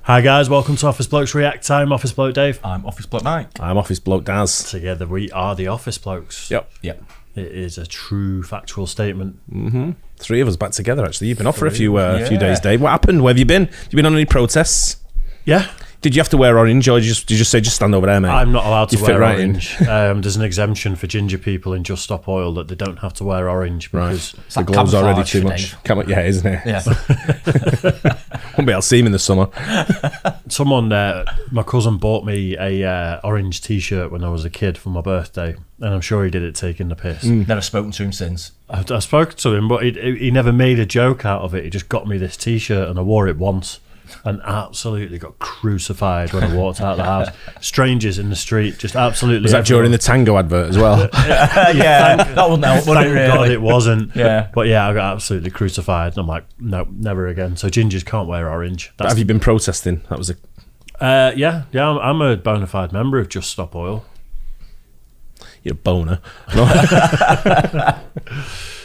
Hi guys, welcome to Office Blokes React. I'm Office Bloke Dave. I'm Office Bloke Mike. I'm Office Bloke Daz. Together we are the Office Blokes. Yep. Yep. It is a true factual statement. Mm-hmm. Three of us back together actually. You've been off for a few days, Dave. What happened? Where have you been? Have you been on any protests? Yeah. Did you have to wear orange, or did you just say just stand over there, mate? I'm not allowed to wear orange. Right there's an exemption for ginger people in Just Stop Oil that they don't have to wear orange because the glove's already too much. Yeah, isn't it? Yeah. Won't be able to see him in the summer. Someone, my cousin bought me a orange T-shirt when I was a kid for my birthday, and I'm sure he did it taking the piss. Never spoken to him since. I spoke to him, but he never made a joke out of it. He just got me this T-shirt, and I wore it once. And absolutely got crucified when I walked out of the house. Strangers in the street, just absolutely. Was that during the Tango advert as well? Yeah, that wouldn't help. Thank God it wasn't. Yeah, but yeah, I got absolutely crucified. And I'm like, no, never again. So gingers can't wear orange. Have you been protesting? That was a. Yeah. I'm a bona fide member of Just Stop Oil. You're a boner.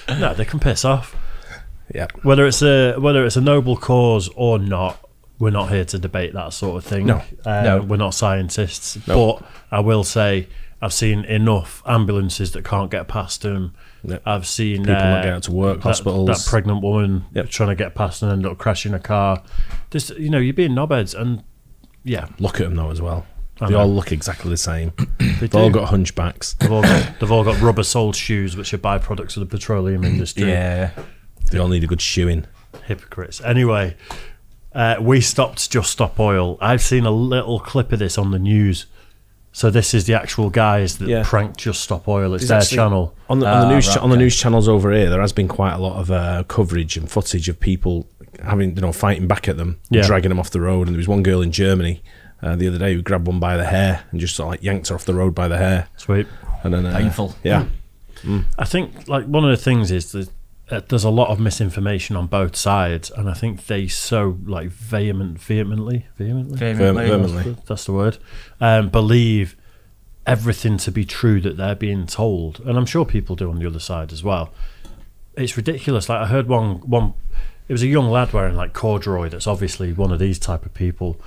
No, they can piss off. Yeah. Whether it's a noble cause or not. We're not here to debate that sort of thing. No, we're not scientists. No. But I will say I've seen enough ambulances that can't get past them. Yep. I've seen people not get out to work, hospitals. That pregnant woman trying to get past and end up crashing a car. Just, you're being knobheads, and yeah. Look at them though as well. They all look exactly the same. They've all all got hunchbacks. They've all got rubber-soled shoes, which are byproducts of the petroleum industry. Yeah. They all need a good shoeing. Hypocrites. Anyway. We stopped Just Stop Oil. I've seen a little clip of this on the news. So this is the actual guys that pranked Just Stop Oil. It's their channel. On the news channels over here, there has been quite a lot of coverage and footage of people having, fighting back at them, dragging them off the road. And there was one girl in Germany the other day who grabbed one by the hair and just sort of like yanked her off the road by the hair. Sweet. And then painful. Yeah. I think like one of the things is that there's a lot of misinformation on both sides, and I think they so like vehemently, that's the word, believe everything to be true that they're being told, and I'm sure people do on the other side as well. It's ridiculous. Like I heard one it was a young lad wearing like corduroy that's obviously one of these type of people,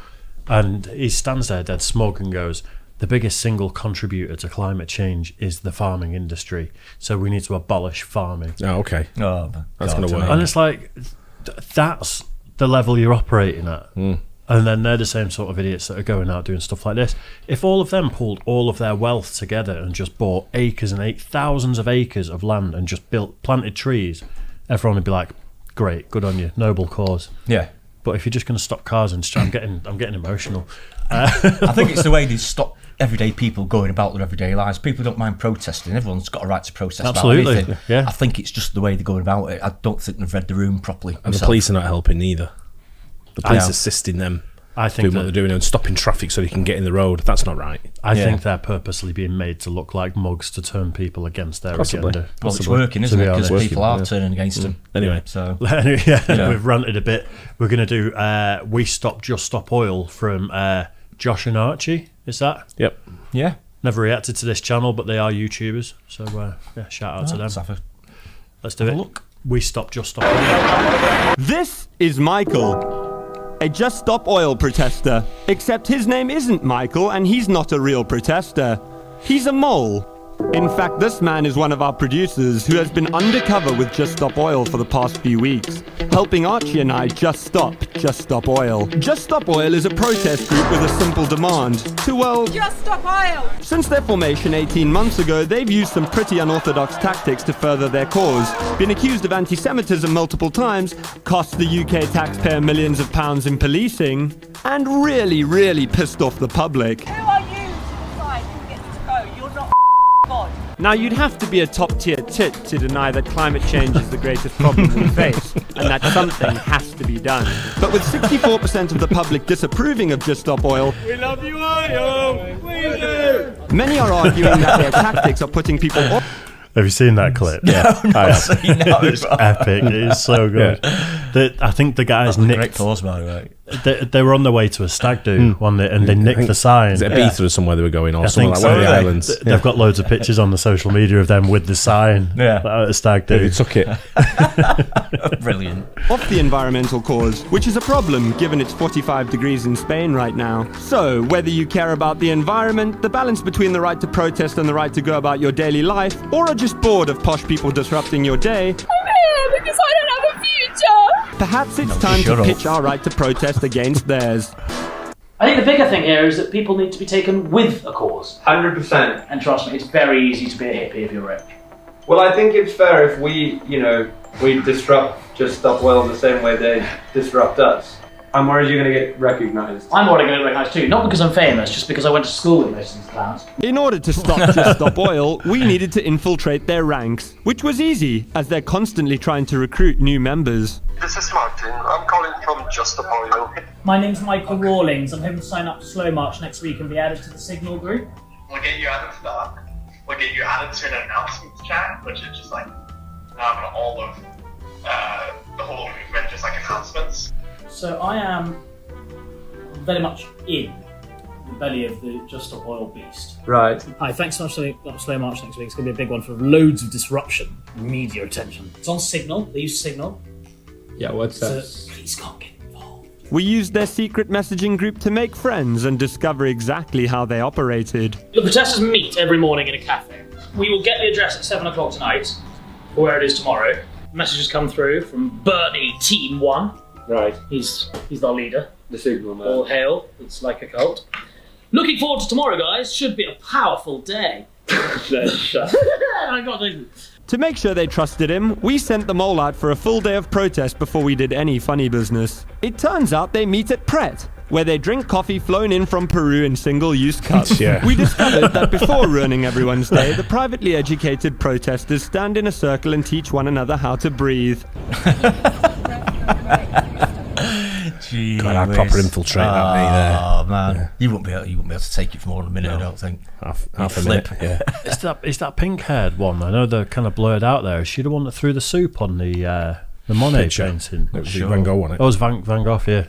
and he stands there dead smug and goes, the biggest single contributor to climate change is the farming industry. So we need to abolish farming. Oh, okay. Oh, that's going to work. And it's like, that's the level you're operating at. And then they're the same sort of idiots that are going out doing stuff like this. If all of them pulled all of their wealth together and just bought acres and thousands of acres of land and just planted trees, everyone would be like, great, good on you, noble cause. Yeah. But if you're just going to stop cars and I'm getting emotional. I think it's the way they stop everyday people going about their everyday lives. People don't mind protesting. Everyone's got a right to protest about anything. Yeah. I think it's just the way they're going about it. I don't think they've read the room properly. And the police are not helping either. The police assisting them. I think doing what they're doing and stopping traffic so they can get in the road. That's not right. I think they're purposely being made to look like mugs to turn people against their agenda. Well, it's working, isn't it? Because people are turning against them. Anyway, so we've ranted a bit. We're going to do We Stop Just Stop Oil from Josh and Archie. Is that? Yep. Yeah. Never reacted to this channel, but they are YouTubers. So shout out to them. Let's do it. Look. We Stop Just Stop Oil. This is Michael, a Just Stop Oil protester. Except his name isn't Michael, and he's not a real protester. He's a mole. In fact, this man is one of our producers who has been undercover with Just Stop Oil for the past few weeks, helping Archie and I Just Stop Oil. Just Stop Oil is a protest group with a simple demand to, well, Just Stop Oil! Since their formation 18 months ago, they've used some pretty unorthodox tactics to further their cause, been accused of anti-Semitism multiple times, cost the UK taxpayer millions of pounds in policing, and really pissed off the public. Who are you to decide who gets to go? You're not God. Now, you'd have to be a top-tier tit to deny that climate change is the greatest problem we face, and that something has to be done. But with 64% of the public disapproving of Just Stop Oil, we love you, oil! We do! Many are arguing that their tactics are putting people off. Have you seen that clip? Yeah. No, I've seen that. It's epic. It is so good. I think the guys nicked. Great pause, by the way. They were on their way to a stag do one day, and they nicked the sign. Is it Ibiza or somewhere they were going, or somewhere like so, one of the islands? They've got loads of pictures on the social media of them with the sign at a stag do. They took it. Brilliant. Off the environmental cause, which is a problem given it's 45 degrees in Spain right now. So, whether you care about the environment, the balance between the right to protest and the right to go about your daily life, or are just bored of posh people disrupting your day, I'm here because I don't have a future. perhaps it's time to pitch our right to protest against theirs. I think the bigger thing here is that people need to be taken with a cause. 100%. And trust me, it's very easy to be a hippie if you're rich. Well, I think it's fair if we, we disrupt Just Stop Oil the same way they disrupt us. I'm worried you're going to get recognised. I'm worried I'm going to get recognised too, not because I'm famous, just because I went to school with most of these clowns. In order to stop Just Stop Oil, we needed to infiltrate their ranks, which was easy, as they're constantly trying to recruit new members. This is Martin. I'm calling from Just Stop Oil. My name's Michael Rawlings. I'm hoping to sign up to Slow March next week and be added to the Signal group. We'll get you added to that. We'll get you added to an announcements chat, which is just like all of the whole movement, just like announcements. So I am very much in the belly of the Just Stop Oil beast. Right. Hi, thanks so much for Slow March next week. It's going to be a big one for loads of disruption and media attention. It's on Signal. They use Signal. Yeah, what's that? So please can't get involved. We used their secret messaging group to make friends and discover exactly how they operated. The protesters meet every morning in a cafe. We will get the address at 7 o'clock tonight, or where it is tomorrow. Messages come through from Bernie Team 1. Right. He's our leader. The Signal man. All hail. It's like a cult. Looking forward to tomorrow, guys. Should be a powerful day. I got it. To make sure they trusted him, we sent them all out for a full day of protest before we did any funny business. It turns out they meet at Pret, where they drink coffee flown in from Peru in single-use cups. We discovered that before ruining everyone's day, the privately educated protesters stand in a circle and teach one another how to breathe. Gee, God, I'd proper infiltrate that me there. Oh man, yeah. you wouldn't be able to take it for more than a minute. No. I don't think. Half a minute. Yeah. It's that pink-haired one. I know they're kind of blurred out there. Is she the one that threw the soup on the Monet painting? It was Van Gogh on it. Oh, it was Van Gogh. Yeah.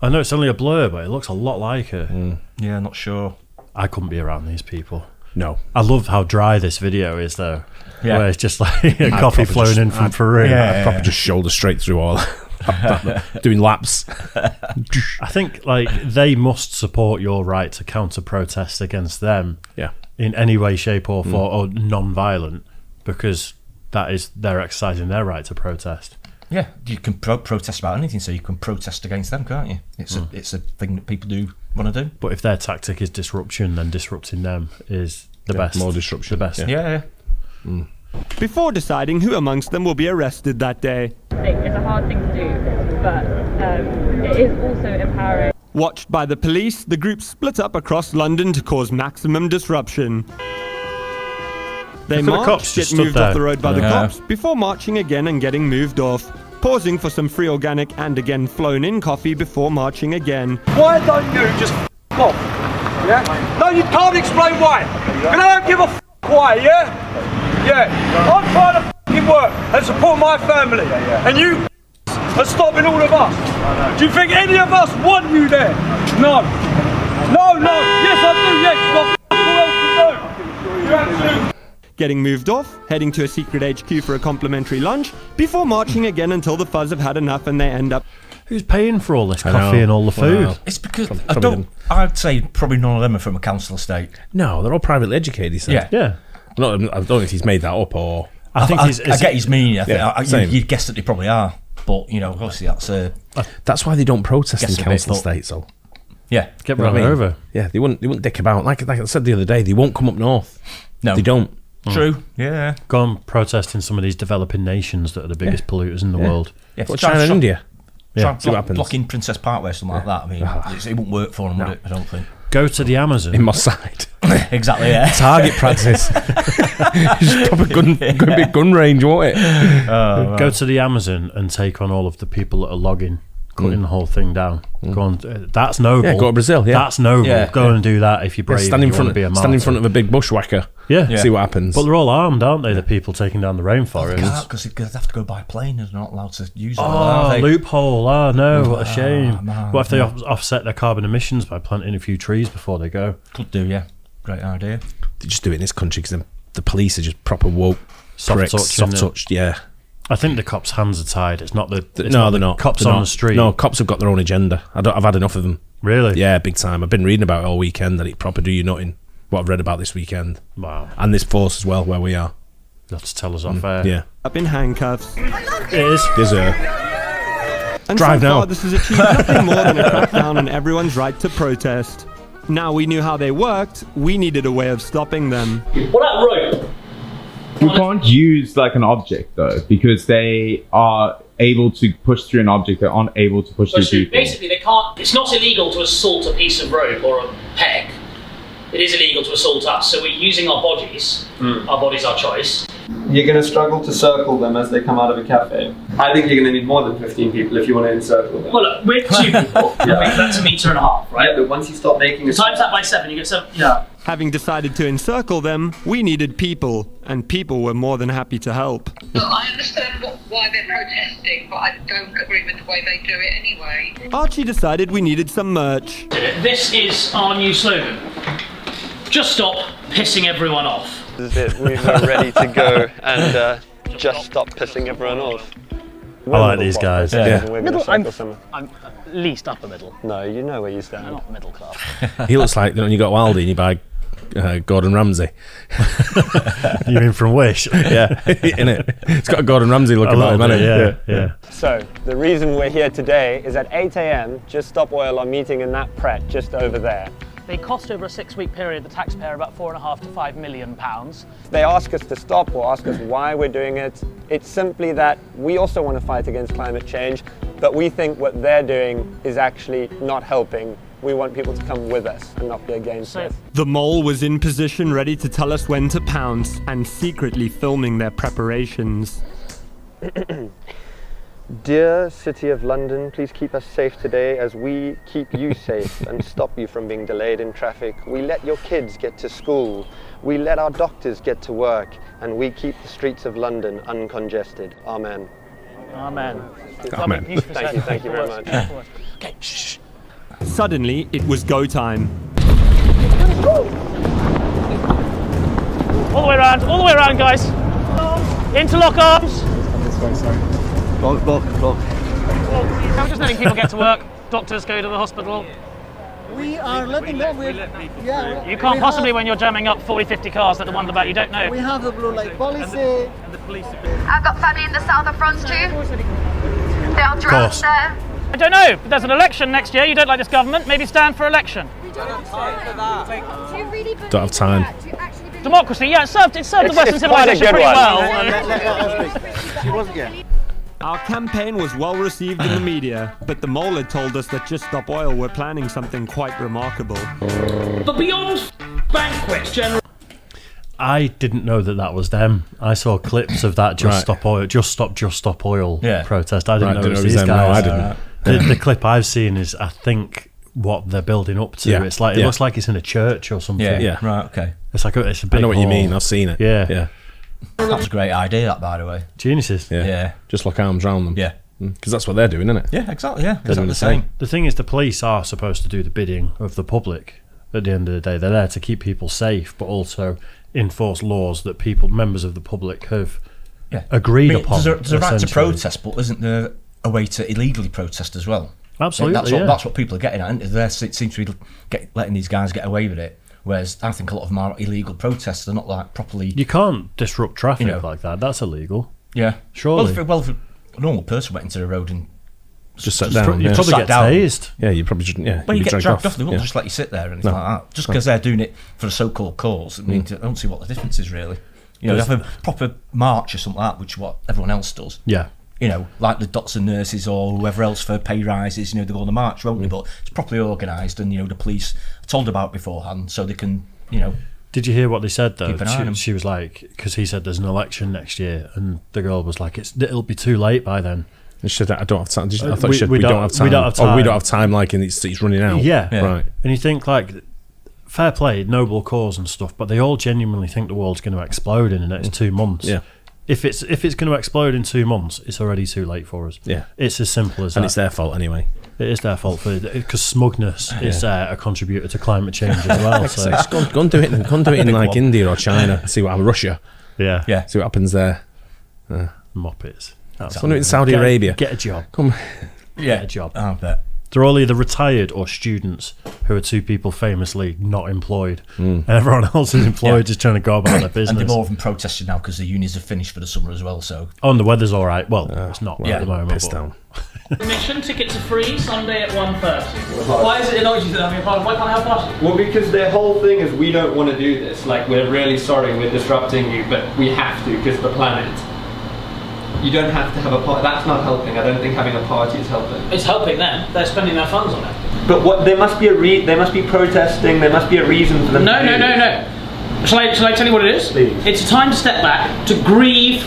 I know it's only a blur, but it looks a lot like her. Yeah, not sure. I couldn't be around these people. No. I love how dry this video is, though. Yeah. Where it's just like a coffee flown in from Peru. I'd probably just shoulder straight through all doing laps. I think like they must support your right to counter-protest against them in any way, shape or form, or non-violent, because they're exercising their right to protest. Yeah, you can protest about anything, so you can protest against them, can't you? It's a thing that people do want to do. But if their tactic is disruption, then disrupting them is the best. More disruption. The best. Yeah. Before deciding who amongst them will be arrested that day. It's a hard thing to do, but it is also empowering. Watched by the police, the group split up across London to cause maximum disruption. They march, get moved off the road by the cops, before marching again and getting moved off. Pausing for some free organic and again flown in coffee before marching again. Why don't you just f*** off? Yeah? No, you can't explain why. And I don't give a f*** why, yeah? Yeah. I'm trying to f***ing work and support my family. And you are stopping all of us. Do you think any of us want you there? No. No. Yes, I do. Yes. What else to do? You have to. Getting moved off, heading to a secret HQ for a complimentary lunch, before marching again until the fuzz have had enough and they end up... Who's paying for all this coffee and all the food? It's because I'd say probably none of them are from a council estate. No, they're all privately educated, he said. Yeah. I don't know if he's made that up or... I get his meaning. You'd guess that they probably are. But, obviously that's why they don't protest in council estates, though. Yeah. Get run over. Yeah, they wouldn't dick about. Like I said the other day, they won't come up north. No. They don't. True. Yeah. Go and protest in some of these developing nations that are the biggest polluters in the world. Yeah. Well, China and India. Try blocking Princess Parkway or something like that. I mean, it wouldn't work for them, would it? I don't think. Go to the Amazon. In my side. Exactly, yeah. Target practice. Just proper gun range, won't it? Go to the Amazon and take on all of the people that are logging cutting the whole thing down. Go on, that's noble. Yeah, go to Brazil. Yeah, that's noble. Go and do that if you're brave. Stand in front of a big bushwhacker. Yeah. See what happens. But they're all armed, aren't they? The people taking down the rainforest. Because they have to go by plane. They're not allowed to use it. Oh, loophole. Oh, no, what a shame. Man, what if they offset their carbon emissions by planting a few trees before they go? Could do, yeah. Great idea. They just do it in this country because the police are just proper woke, soft-touched, yeah. I think the cops' hands are tied. It's not they're not. Cops on the street. No, cops have got their own agenda. I've had enough of them. Really? Yeah, big time. I've been reading about it all weekend that it proper do you nothing. What I've read about this weekend. Wow. And this force as well, where we are. You have to tell us off air. Yeah. Up in handcuffs. It is. Yes, sir. And drive so now. Far, this has achieved nothing more than a crackdown on everyone's right to protest. Now we knew how they worked, we needed a way of stopping them. What about rope? You can't use like an object though, because they are able to push through an object, they're unable to push through people. Basically, they can't. It's not illegal to assault a piece of rope or a peg. It is illegal to assault us, so we're using our bodies. Our body's our choice. You're going to struggle to circle them as they come out of a cafe. I think you're going to need more than 15 people if you want to encircle them. Well, look, we're 2 people. That's 1.5 meters, right? Yeah, but once you start making times that by 7, you get 7. Yeah. Having decided to encircle them, we needed people, and people were more than happy to help. Look, I understand why they're protesting, but I don't agree with the way they do it anyway. Archie decided we needed some merch. This is our new slogan. Just stop pissing everyone off. This is it. We were ready to go and just stop pissing everyone off. I like these guys. Yeah. I'm least upper middle. No, you know where you stand. I'm not middle class. He looks like, you got Wildy and you buy Gordon Ramsay. You mean from Wish? Yeah, in it. It's got a Gordon Ramsay look about him, hasn't it? Yeah. So, the reason we're here today is at 8 AM, Just Stop Oil are meeting in that Pret just over there. They cost over a 6-week period the taxpayer about £4.5 to £5 million. They ask us to stop or ask us why we're doing it. It's simply that we also want to fight against climate change, but we think what they're doing is actually not helping. We want people to come with us and not be against us. The mole was in position ready to tell us when to pounce and secretly filming their preparations. Dear City of London, please keep us safe today as we keep you safe and stop you from being delayed in traffic. We let your kids get to school. We let our doctors get to work. And we keep the streets of London uncongested. Amen. Amen. Amen. Thank you very much. Okay, shh. Suddenly, it was go time. All the way around, guys. Interlock arms. Block. I'm just letting people get to work. Doctors go to the hospital. We are letting them. You can't possibly, when you're jamming up 40, 50 cars at the one about you don't know. We have the blue light policy. I've got family in the south of France too. They'll drown there. I don't know, but there's an election next year. You don't like this government, maybe stand for election. We don't have time. Democracy, yeah, it served the Western civilization pretty well. Our campaign was well received in the media, but the mole had told us that Just Stop Oil were planning something quite remarkable. But beyond banquets, generally. I didn't know that was them. I saw clips of that Just Stop Oil protest. I didn't know it was these guys. No, I didn't. The clip I've seen is, I think, what they're building up to. It's like it looks like it's in a church or something. Yeah. Right. Okay. It's like it's a big. I know what you mean. I've seen it. Yeah. That was a great idea, that, by the way. Geniuses. Yeah. Just lock arms round them. Yeah. Because that's what they're doing, isn't it? Yeah, exactly. Yeah, they're doing the same. The thing is, the police are supposed to do the bidding of the public. At the end of the day, they're there to keep people safe, but also enforce laws that members of the public have agreed upon. There's a right to protest, but isn't there a way to illegally protest as well? Absolutely. That's what people are getting at. They seem to be letting these guys get away with it. Whereas I think a lot of them are illegal protests. They're not like properly. You can't disrupt traffic like that. That's illegal. Yeah, surely. Well, if a normal person went into the road and just sat down, you'd probably get tased. Yeah, you probably just Well, you get dragged off. They won't just let you sit there and anything like that. Just because they're doing it for a so-called cause, I mean, I don't see what the difference is really. You know, they have a proper march or something like that, which is what everyone else does. Yeah. You know, like the doctors and nurses or whoever else for pay rises, they go on the march, won't they? But it's properly organised, and the police are told about beforehand, so they can, Did you hear what they said though? Keep an eye on them. She was like, because he said there's an election next year, and the girl was like, it'll be too late by then. Should I don't have time. I thought we don't have time. We don't have time. Oh, we don't have time. Like, and it's running out. Yeah. Right. And you think like, fair play, noble cause and stuff, but they all genuinely think the world's going to explode in the next 2 months. Yeah. If it's going to explode in 2 months, it's already too late for us. Yeah. It's as simple as that. And it's their fault anyway. It is their fault because smugness is a contributor to climate change as well. So go and do it. Go and do it in like India or China. See what happens. Russia. Yeah. See what happens there. Moppets. That's do it in Saudi Arabia. Get a job. Come. Get a job. I bet. They're all either retired or students, who are two people famously not employed. And everyone else is employed, just trying to go about their business. And they're more of them protesting now because the unions have finished for the summer as well. So. Oh, and the weather's all right. Well, it's not at the moment. Piss down. Admission tickets are free Sunday at 1:30. Why is it annoying you that I'm involved? Why can't I help us? Well, because their whole thing is we don't want to do this. Like, we're really sorry we're disrupting you, but we have to because the planet. You don't have to have a party. That's not helping. I don't think having a party is helping. It's helping them. They're spending their funds on it. But what? There must be they must be protesting. There must be a reason for them. No. Shall I tell you what it is? Please. It's a time to step back, to grieve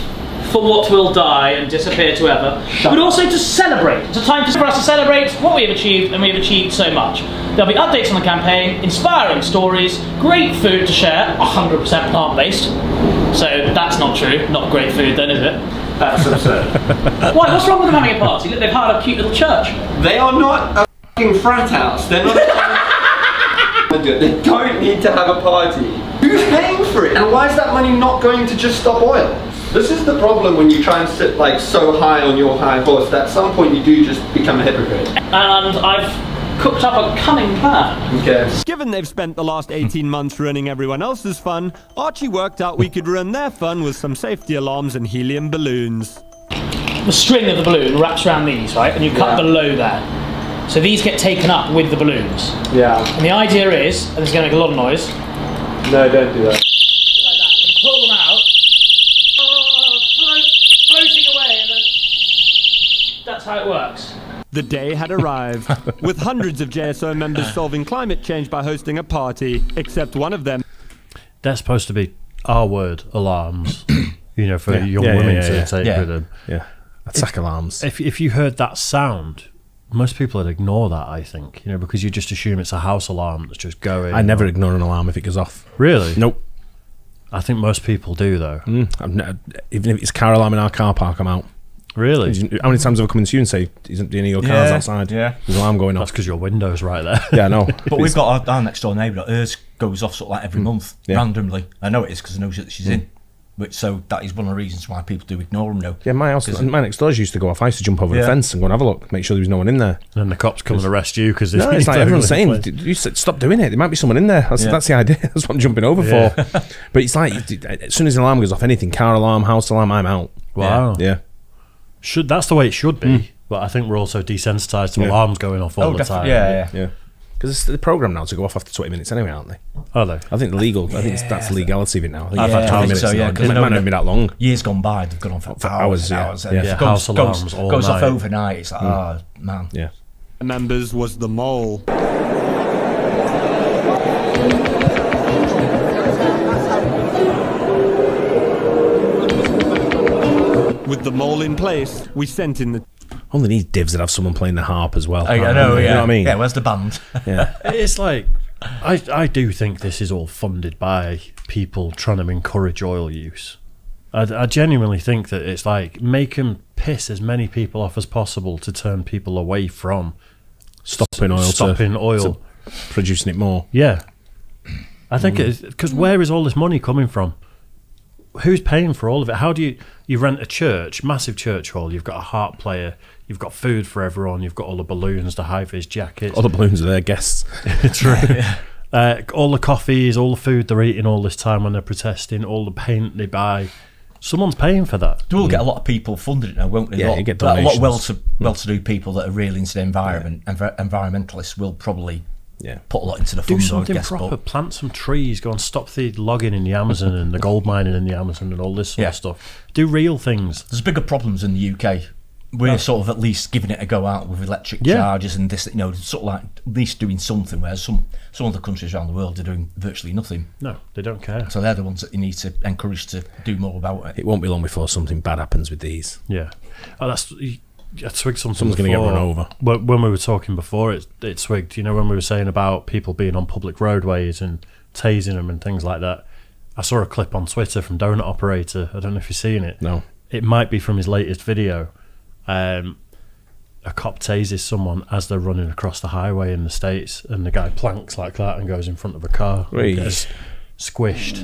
for what will die and disappear to ever, but also to celebrate. It's a time for us to celebrate what we have achieved, and we have achieved so much. There'll be updates on the campaign, inspiring stories, great food to share, 100% plant-based. So that's not true. Not great food then, is it? That's absurd. Why? What's wrong with them having a party? Look, they've hired a cute little church. They are not a fucking frat house. They're not. They don't need to have a party. Who's paying for it? And why is that money not going to just stop oil? This is the problem when you try and sit like so high on your high horse that at some point you do just become a hypocrite. And I've cooked up a cunning plan. Okay. Given they've spent the last 18 months ruining everyone else's fun, Archie worked out we could ruin their fun with some safety alarms and helium balloons. The string of the balloon wraps around these, right? And you cut below there. So these get taken up with the balloons. Yeah. And the idea is, and this is going to make a lot of noise. No, don't do that. Like that. And pull them out. Floating away, and then that's how it works. The day had arrived, with hundreds of JSO members solving climate change by hosting a party, except one of them. They're supposed to be R-word alarms, you know, for young women to take with them. Yeah, attack alarms. If you heard that sound, most people would ignore that, I think, you know, because you just assume it's a house alarm that's just going. I never ignore an alarm if it goes off. Really? Nope. I think most people do, though. Even if it's a car alarm in our car park, I'm out. Really? How many times have I come into you and say, isn't any of your cars outside? Yeah. There's an alarm going off. That's because your window's right there. Yeah, I know. But we've got our next door neighbour, hers goes off sort of like every month, randomly. I know it is because I know that she's in. But so that is one of the reasons why people do ignore them now. Yeah, my next doors used to go off. I used to jump over the fence and go and have a look, make sure there was no one in there. And then the cops come and arrest you because no, it's like everyone's saying, you said, stop doing it. There might be someone in there. That's the idea. That's what I'm jumping over for. But it's like, as soon as an alarm goes off, anything, car alarm, house alarm, I'm out. Wow. Yeah. That's the way it should be. But I think we're also desensitized to alarms going off all the time. Yeah. Because it's the program now to go off after 20 minutes anyway, aren't they? Are they? I think that's the legality of it now. I think I've had 20 minutes. So, yeah, it might not be that long. Years gone by, they've gone on for hours. House alarms all goes night. off overnight. It's like, oh man. Yeah. Members was the mole. With the mole in place, we sent in the. Only these divs that have someone playing the harp as well. I know, You know what I mean? Yeah, where's the band? Yeah. It's like, I do think this is all funded by people trying to encourage oil use. I genuinely think that it's like, make them piss as many people off as possible to turn people away from stopping oil to producing it more. Yeah. I think it's because where is all this money coming from? Who's paying for all of it? How do you rent a church, massive church hall, you've got a harp player, you've got food for everyone, you've got all the balloons, the high-vis jackets. All the balloons are their guests. True. All the coffees, all the food they're eating all this time when they're protesting, all the paint they buy. Someone's paying for that. They will get a lot of people funded it now, won't they? Yeah, you get donations. A lot of well-to-do people that are really into the environment, and environmentalists will probably put a lot into the fund. Do something proper, plant some trees, go and stop the logging in the Amazon and the gold mining in the Amazon and all this sort of stuff. Do real things. There's bigger problems in the UK. We're sort of at least giving it a go out with electric charges and this, sort of like at least doing something, whereas some other countries around the world are doing virtually nothing. No, they don't care. So they're the ones that you need to encourage to do more about it. It won't be long before something bad happens with these. Yeah. twigged something. Someone's going to get run over. When we were talking before, it twigged. You know, when we were saying about people being on public roadways and tasing them and things like that. I saw a clip on Twitter from Donut Operator. I don't know if you've seen it. No. It might be from his latest video. A cop tases someone as they're running across the highway in the States, and the guy planks like that and goes in front of a car. Gets squished.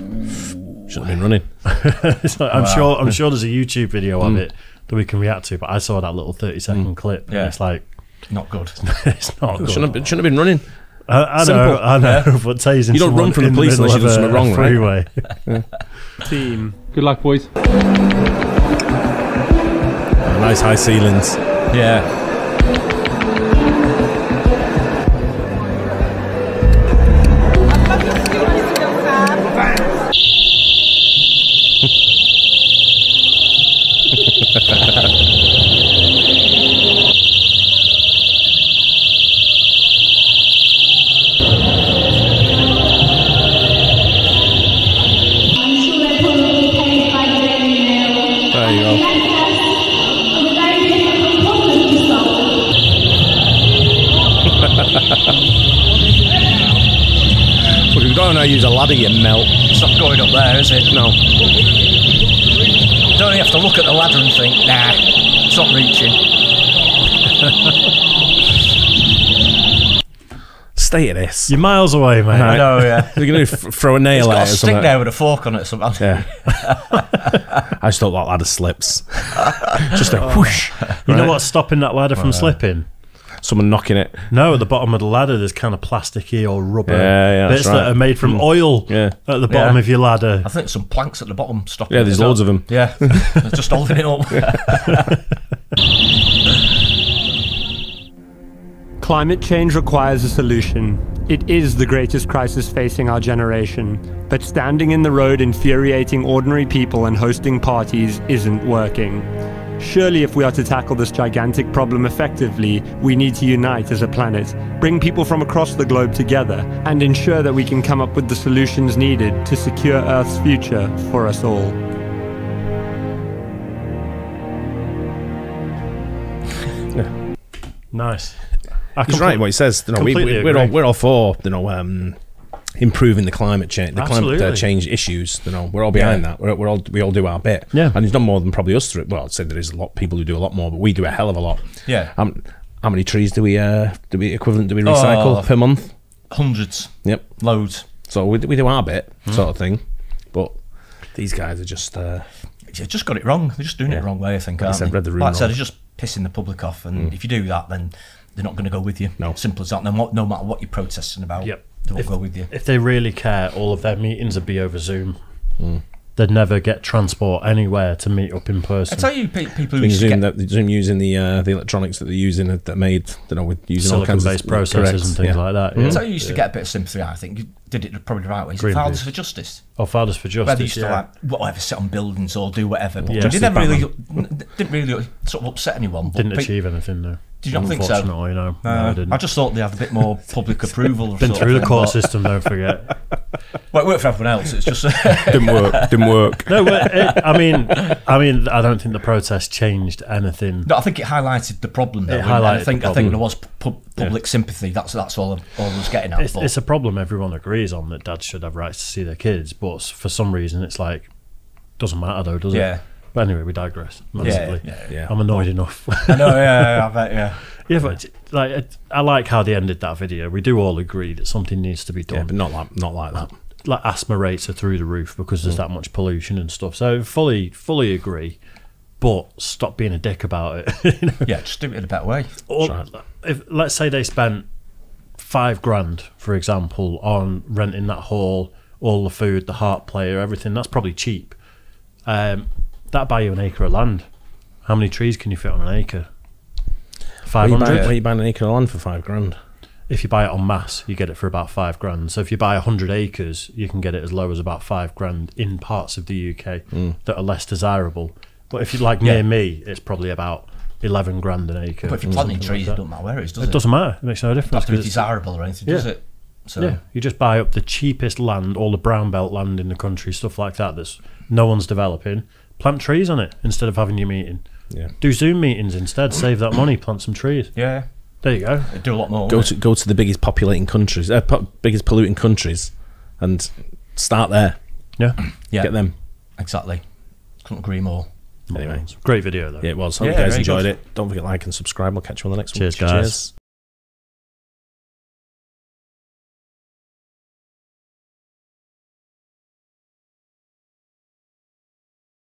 Shouldn't have been running. I'm sure there's a YouTube video of it that we can react to, but I saw that little 30-second clip. And it's like not good. It's not good. Shouldn't have been running. I know, but tasing. You don't run from the police unless you do something wrong, freeway. Right? Team. Good luck, boys. Nice high ceilings. Yeah. Well, you don't know how to use a ladder, you melt. It's not going up there, is it? No. You don't have to look at the ladder and think, nah, it's not reaching. Stay at this. You're miles away, mate. I know, yeah. You're going to throw a nail at it or stick something. there with a fork on it or something. Yeah. I just thought that ladder slips. Just a whoosh. You know what's stopping that ladder from slipping? Someone knocking it. No, at the bottom of the ladder there's kind of plasticky or rubber that's bits right. that are made from oil at the bottom of your ladder. I think some planks at the bottom stopping. Yeah, there's loads of them. Yeah, they're just holding it up. Climate change requires a solution. It is the greatest crisis facing our generation. But standing in the road infuriating ordinary people and hosting parties isn't working. Surely if we are to tackle this gigantic problem effectively, we need to unite as a planet, bring people from across the globe together, and ensure that we can come up with the solutions needed to secure Earth's future for us all. Nice. He's right what he says. You know, we're all for improving the climate change, change issues. You know, we're all behind that. We all do our bit. Yeah, and he's done more than probably us through it. Well, I'd say there is a lot of people who do a lot more, but we do a hell of a lot. Yeah. How many trees do we recycle per month? Hundreds. Yep. Loads. So we do our bit, sort of thing. But these guys are just you just got it wrong. They're just doing it the wrong way, I think. Like I said, they're just pissing the public off, and if you do that, then they're not going to go with you. No. Simple as that. No matter what you're protesting about, they won't go with you. If they really care, all of their meetings would be over Zoom. They'd never get transport anywhere to meet up in person. I tell you, people who Zoom using the electronics that they're using that made, with using all kinds of silicon-based processors and things like that. I tell you, used to get a bit of sympathy. I think you did it probably the right way. Fathers for Justice. Oh, Fathers for Justice. Where they used to whatever, sit on buildings or do whatever. But they didn't really sort of upset anyone. Didn't achieve anything though. Did you not think so? No, I didn't. I just thought they had a bit more public approval. Been through the court system, don't forget. Well, it worked for everyone else. It's just didn't work. No, but I mean, I don't think the protest changed anything. No, I think it highlighted the problem. Though, I think there was public sympathy. That's all I was getting at. It's a problem everyone agrees on, that dads should have rights to see their kids, but for some reason it's like doesn't matter though, does it? But anyway, we digress massively. Yeah. I'm annoyed enough. I know, I bet, Yeah, but I like how they ended that video. We do all agree that something needs to be done. Yeah, but not like that. Like asthma rates are through the roof because there's that much pollution and stuff. So fully agree, but stop being a dick about it. Yeah, just do it in a better way. Or, if let's say they spent $5,000, for example, on renting that hall, all the food, the harp player, everything. That's probably cheap. That'd buy you an acre of land. How many trees can you fit on an acre? 500. Where are you buying an acre of land for $5,000? If you buy it en masse, you get it for about $5,000. So if you buy 100 acres, you can get it as low as about $5,000 in parts of the UK that are less desirable. But if you near me, it's probably about $11,000 an acre. But if you're planting trees, it doesn't matter where it is, does it? It doesn't matter. It makes no difference. It doesn't have to be desirable or anything, does it? So yeah, you just buy up the cheapest land, all the brown belt land in the country, stuff like that. That's no one's developing. Plant trees on it instead of having your meeting. Yeah. Do Zoom meetings instead. Save that money. Plant some trees. Yeah. There you go. It'd do a lot more. Go to the biggest populating countries, biggest polluting countries, and start there. Yeah. Get them. Exactly. Couldn't agree more. Anyway, great video though. Yeah, it was. Hope you guys enjoyed it. Don't forget to like and subscribe. We'll catch you on the next one. Cheers, guys. Cheers.